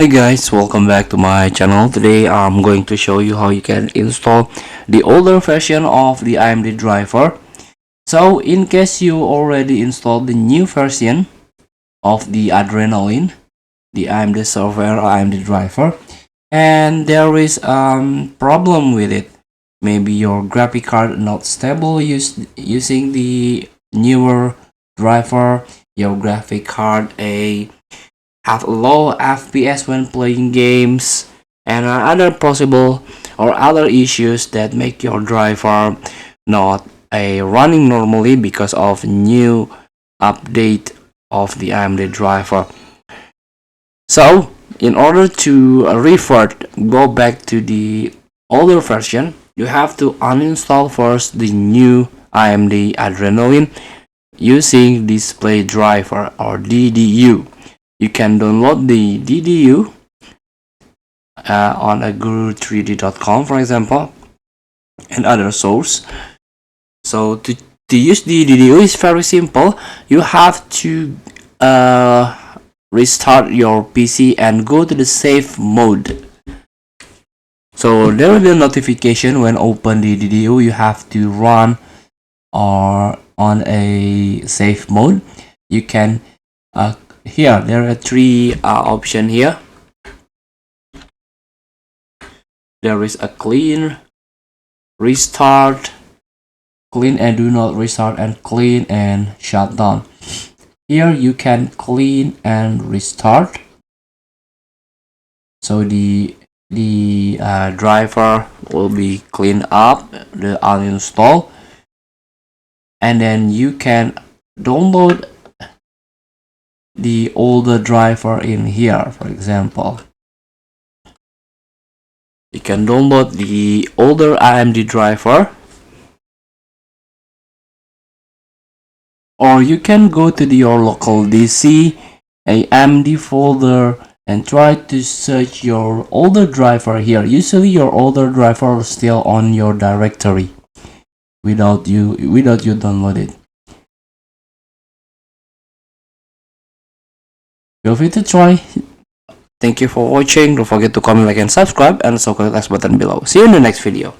Hey guys, welcome back to my channel. Today I'm going to show you how you can install the older version of the AMD driver. So in case you already installed the new version of the Adrenaline, the AMD software AMD driver, and there is problem with it, maybe your graphic card not stable using the newer driver, your graphic card have low FPS when playing games, and other possible or other issues that make your driver not running normally because of new update of the AMD driver. So in order to go back to the older version, you have to uninstall first the new AMD Adrenaline using display driver or DDU. You can download the DDU on a guru3d.com, for example, and other source. So to use the DDU is very simple. You have to restart your PC and go to the safe mode. So there will be a notification when open the DDU. You have to run or on a safe mode. You can here there are three options here. There is a clean, restart, clean and do not restart, and clean and shut down. Here you can clean and restart, so the driver will be cleaned up, the uninstall, and then you can download the older driver in here. For example, you can download the older AMD driver, or you can go to your local DC AMD folder and try to search your older driver here. Usually your older driver is still on your directory without you download it. Feel free to try. Thank you for watching. Don't forget to comment, like, and subscribe, and also click the like button below. See you in the next video.